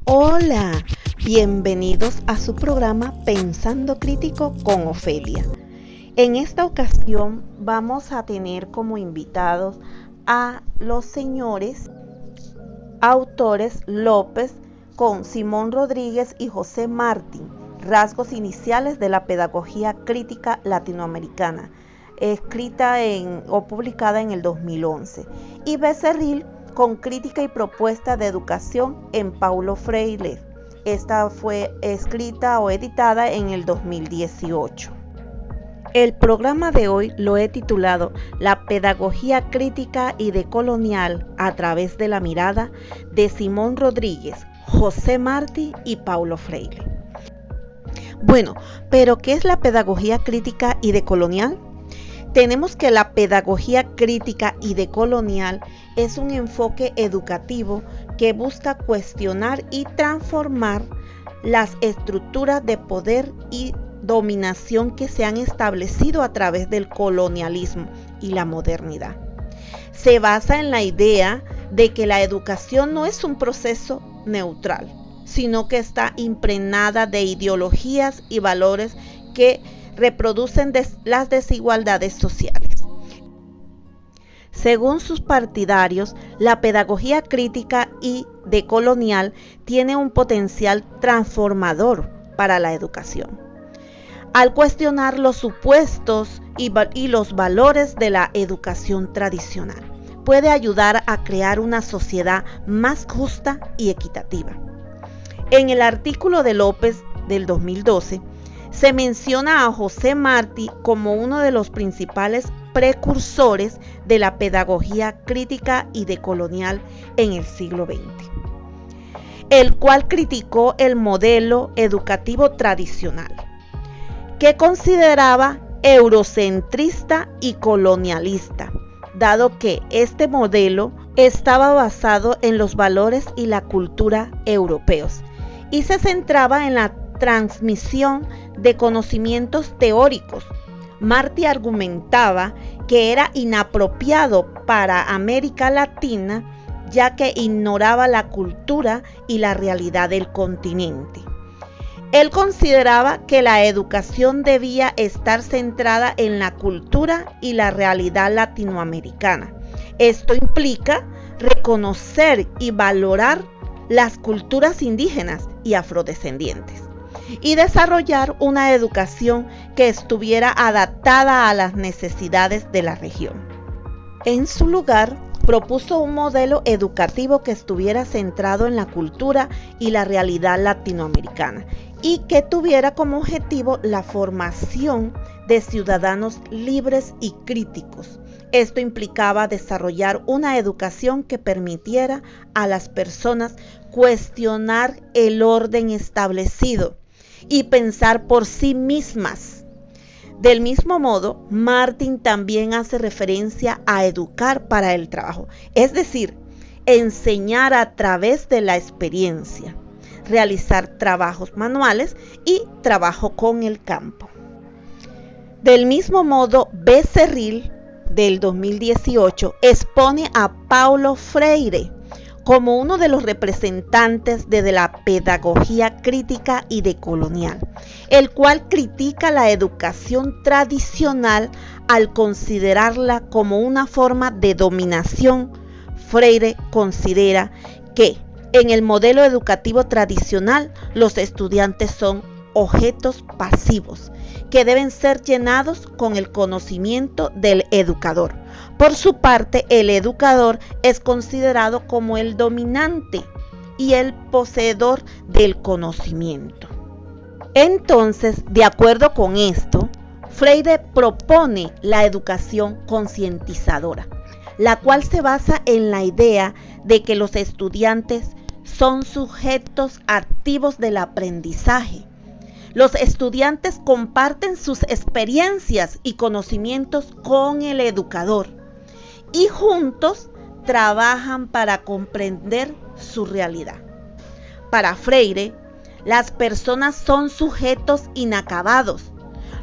Hola, bienvenidos a su programa Pensando Crítico con Ofelia. En esta ocasión vamos a tener como invitados a los señores autores López con Simón Rodríguez y José Martín, rasgos iniciales de la pedagogía crítica latinoamericana, escrita o publicada en el 2011, y Becerril con crítica y propuesta de educación en Paulo Freire. Esta fue escrita o editada en el 2018. El programa de hoy lo he titulado La pedagogía crítica y decolonial a través de la mirada de Simón Rodríguez, José Martí y Paulo Freire. Bueno, ¿pero qué es la pedagogía crítica y decolonial? Tenemos que la pedagogía crítica y decolonial es un enfoque educativo que busca cuestionar y transformar las estructuras de poder y dominación que se han establecido a través del colonialismo y la modernidad. Se basa en la idea de que la educación no es un proceso neutral, sino que está impregnada de ideologías y valores que reproducen las desigualdades sociales. Según sus partidarios, la pedagogía crítica y decolonial tiene un potencial transformador para la educación. Al cuestionar los supuestos y los valores de la educación tradicional, puede ayudar a crear una sociedad más justa y equitativa. En el artículo de López del 2012, se menciona a José Martí como uno de los principales precursores de la pedagogía crítica y decolonial en el siglo XX, el cual criticó el modelo educativo tradicional, que consideraba eurocentrista y colonialista, dado que este modelo estaba basado en los valores y la cultura europeos y se centraba en la transmisión de conocimientos teóricos. Martí argumentaba que era inapropiado para América Latina, ya que ignoraba la cultura y la realidad del continente. Él consideraba que la educación debía estar centrada en la cultura y la realidad latinoamericana. Esto implica reconocer y valorar las culturas indígenas y afrodescendientes, y desarrollar una educación que estuviera adaptada a las necesidades de la región. En su lugar, propuso un modelo educativo que estuviera centrado en la cultura y la realidad latinoamericana y que tuviera como objetivo la formación de ciudadanos libres y críticos. Esto implicaba desarrollar una educación que permitiera a las personas cuestionar el orden establecido y pensar por sí mismas. Del mismo modo, Martín también hace referencia a educar para el trabajo, es decir, enseñar a través de la experiencia, realizar trabajos manuales y trabajo con el campo. Del mismo modo, Becerril del 2018 expone a Paulo Freire como uno de los representantes de la pedagogía crítica y decolonial, el cual critica la educación tradicional al considerarla como una forma de dominación. Freire considera que en el modelo educativo tradicional los estudiantes son objetos pasivos que deben ser llenados con el conocimiento del educador. Por su parte, el educador es considerado como el dominante y el poseedor del conocimiento. Entonces, de acuerdo con esto, Freire propone la educación concientizadora, la cual se basa en la idea de que los estudiantes son sujetos activos del aprendizaje. Los estudiantes comparten sus experiencias y conocimientos con el educador y juntos trabajan para comprender su realidad. Para Freire, las personas son sujetos inacabados,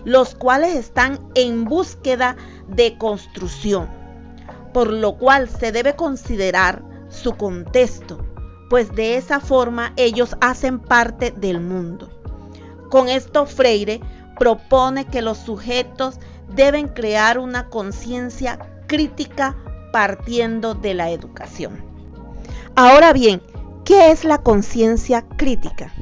los cuales están en búsqueda de construcción, por lo cual se debe considerar su contexto, pues de esa forma ellos hacen parte del mundo. Con esto Freire propone que los sujetos deben crear una conciencia crítica partiendo de la educación. Ahora bien, ¿qué es la conciencia crítica?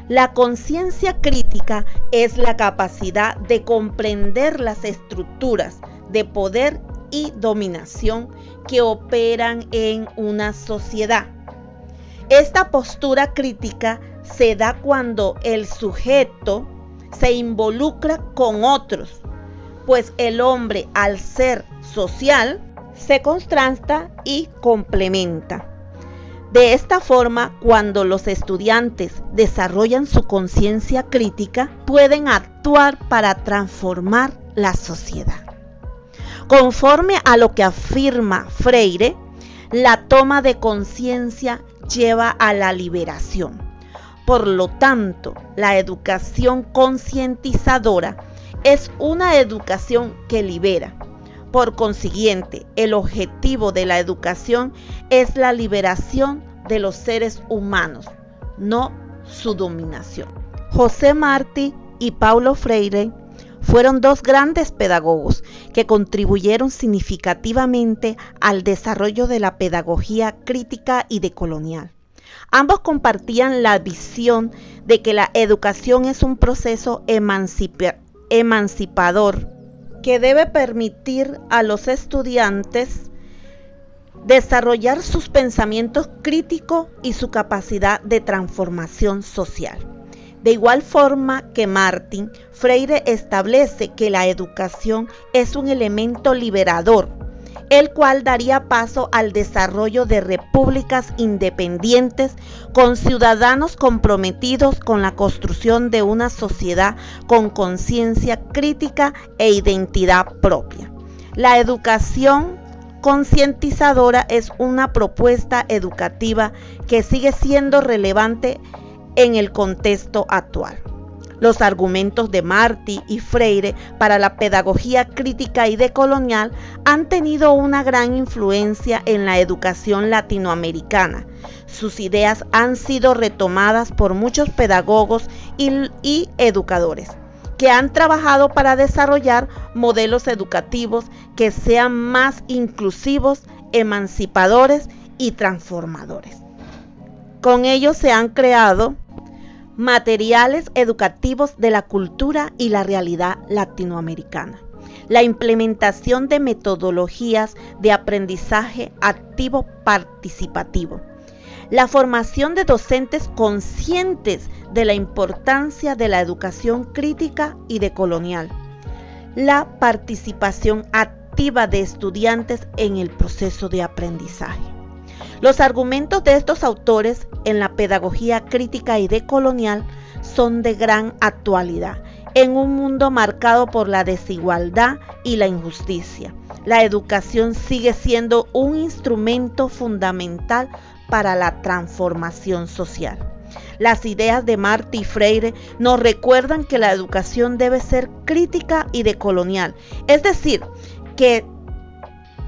La conciencia crítica es la capacidad de comprender las estructuras de poder y dominación que operan en una sociedad. Esta postura crítica se da cuando el sujeto se involucra con otros, pues el hombre, al ser social, se contrasta y complementa. De esta forma, cuando los estudiantes desarrollan su conciencia crítica, pueden actuar para transformar la sociedad. Conforme a lo que afirma Freire, la toma de conciencia lleva a la liberación. Por lo tanto, la educación concientizadora es una educación que libera. Por consiguiente, el objetivo de la educación es la liberación de los seres humanos, no su dominación. José Martí y Paulo Freire fueron dos grandes pedagogos que contribuyeron significativamente al desarrollo de la pedagogía crítica y decolonial. Ambos compartían la visión de que la educación es un proceso emancipador que debe permitir a los estudiantes desarrollar sus pensamientos críticos y su capacidad de transformación social. De igual forma que Martí, Freire establece que la educación es un elemento liberador, el cual daría paso al desarrollo de repúblicas independientes con ciudadanos comprometidos con la construcción de una sociedad con conciencia crítica e identidad propia. La educación concientizadora es una propuesta educativa que sigue siendo relevante en el contexto actual. Los argumentos de Martí y Freire para la pedagogía crítica y decolonial han tenido una gran influencia en la educación latinoamericana. Sus ideas han sido retomadas por muchos pedagogos y educadores que han trabajado para desarrollar modelos educativos que sean más inclusivos, emancipadores y transformadores. Con ellos se han creado materiales educativos de la cultura y la realidad latinoamericana. La implementación de metodologías de aprendizaje activo participativo. La formación de docentes conscientes de la importancia de la educación crítica y decolonial. La participación activa de estudiantes en el proceso de aprendizaje. Los argumentos de estos autores en la pedagogía crítica y decolonial son de gran actualidad. En un mundo marcado por la desigualdad y la injusticia, la educación sigue siendo un instrumento fundamental para la transformación social. Las ideas de Martí y Freire nos recuerdan que la educación debe ser crítica y decolonial, es decir, que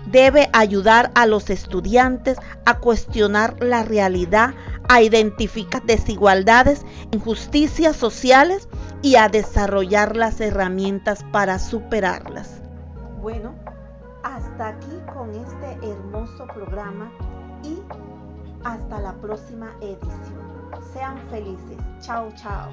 debe ayudar a los estudiantes a cuestionar la realidad, a identificar desigualdades, injusticias sociales y a desarrollar las herramientas para superarlas. Bueno, hasta aquí con este hermoso programa y hasta la próxima edición. Sean felices. Chao, chao.